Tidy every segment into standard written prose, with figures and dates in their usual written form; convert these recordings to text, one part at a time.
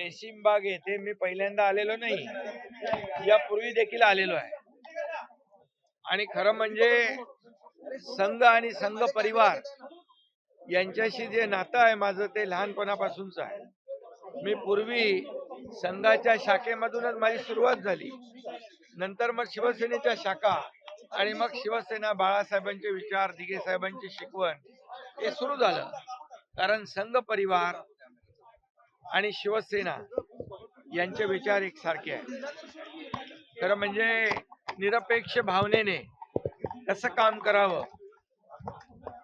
रेशीमबाग येथे मी पहिल्यांदा आलेलो नाही, यापूर्वी देखील आलेलो आहे. आणि खरं म्हणजे संघ आणि संघ परिवार यांच्याशी जे नातं आहे माझं ते लहानपणापासूनच आहे. मी पूर्वी संघाच्या शाखेमधूनच माझी सुरुवात झाली, नंतर मग शिवसेनेच्या शाखा आणि मग शिवसेना, बाळासाहेबांचे विचार, दिघे साहेबांची शिकवण हे सुरू झालं. कारण संघ परिवार आणि शिवसेना यांचे विचार एकसारखे आहेत. खरं म्हणजे निरपेक्ष भावनेने कसं काम करावं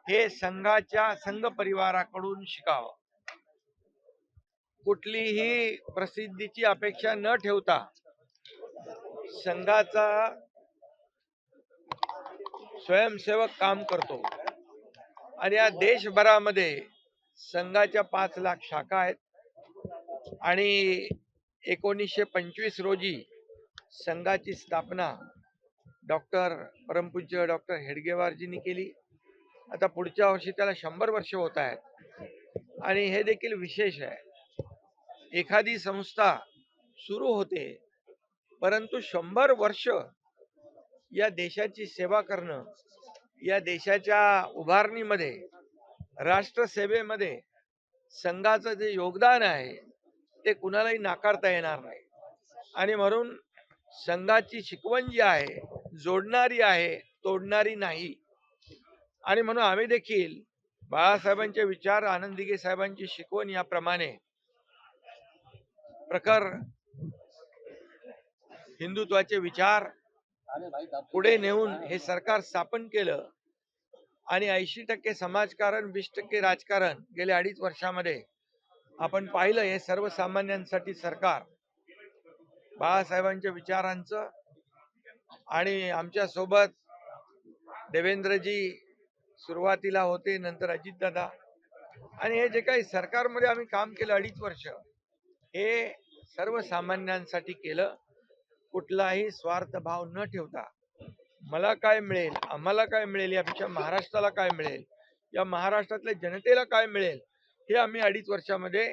हे संघ परिवाराकडून शिकावं. कुठलीही प्रसिद्धीची अपेक्षा न ठेवता संघाचा स्वयंसेवक काम करतो. आणि या देशभरामध्ये संघाच्या 5 लाख शाखा आहेत आणि 1925 रोजी संघाची स्थापना परमपूज्य डॉक्टर हेडगेवारजींनी केली. आता पुढच्या वर्षी त्याला 100 वर्ष होत आहेत. आणि हे देखील विशेष आहे, एखादी संस्था सुरू होते परंतु 100 वर्ष या देशाची सेवा करणं, या देशाच्या उभारणीमध्ये, राष्ट्रसेवेमध्ये संघाचं जे योगदान आहे ते कुणालाही नाकारता येणार नाही. आणि म्हणून संघाची शिकवण जी आहे जोडणारी आहे, तोडणारी नाही. आणि म्हणून आम्ही देखील बाळासाहेबांचे विचार, आनंद दिघे साहेबांची शिकवण याप्रमाणे प्रखर हिंदुत्वाचे विचार पुढे नेऊन हे सरकार स्थापन केलं. आणि 80% समाजकारण, 20% राजकारण गेल्या 2.5 वर्षामध्ये आपण पाहिलं. हे सर्वसामान्यांसाठी सरकार बाळासाहेबांच्या विचारांचं आणि आमच्या सोबत देवेंद्रजी सुरुवातीला होते, नंतर अजितदादा, आणि हे जे काही सरकारमध्ये आम्ही काम केलं 2.5 वर्ष, हे सर्वसामान्यांसाठी केलं. कुठलाही स्वार्थ भाव न ठेवता मला काय मिळेल, आम्हाला काय मिळेल, यापेक्षा महाराष्ट्राला काय मिळेल, या महाराष्ट्रातल्या जनतेला काय मिळेल, हे आम्ही 2.5 वर्षामध्ये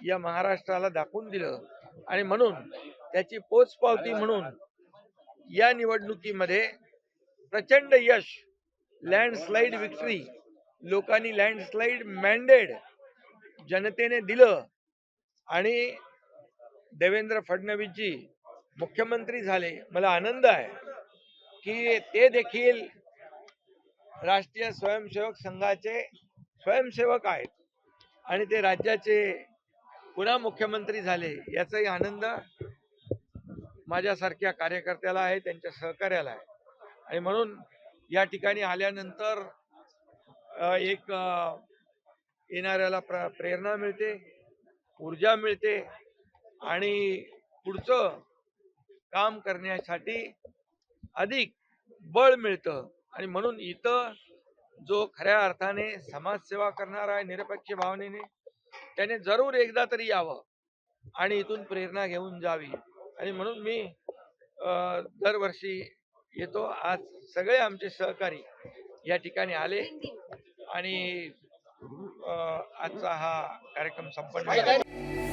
या महाराष्ट्राला दाखवून दिलं. आणि म्हणून त्याची पोचपावती म्हणून या निवडणुकीमध्ये प्रचंड यश, लँडस्लाइड विक्ट्री, लोकांनी लँडस्लाइड मॅन्डेट जनतेने दिलं. आणि देवेंद्र फडणवीसजी मुख्यमंत्री झाले. मला आनंद आहे की ते देखील राष्ट्रीय स्वयंसेवक संघाचे स्वयंसेवक आहेत आणि ते राज्याचे पुन्हा मुख्यमंत्री झाले. याचाही आनंद माझ्यासारख्या कार्यकर्त्याला आहे, त्यांच्या सहकार्याला आहे. आणि म्हणून या ठिकाणी आल्यानंतर एक येणाऱ्याला प्रेरणा मिळते, ऊर्जा मिळते आणि पुढचं काम करण्यासाठी अधिक बळ मिळतं. आणि म्हणून इथं जो खऱ्या अर्थाने समाजसेवा करणार आहे निरपेक्ष भावनेने, त्याने जरूर एकदा तरी यावं आणि इथून प्रेरणा घेऊन जावी. आणि म्हणून मी दरवर्षी येतो. आज सगळे आमचे सहकारी या ठिकाणी आले आणि आजचा हा कार्यक्रम संपन्न झाला.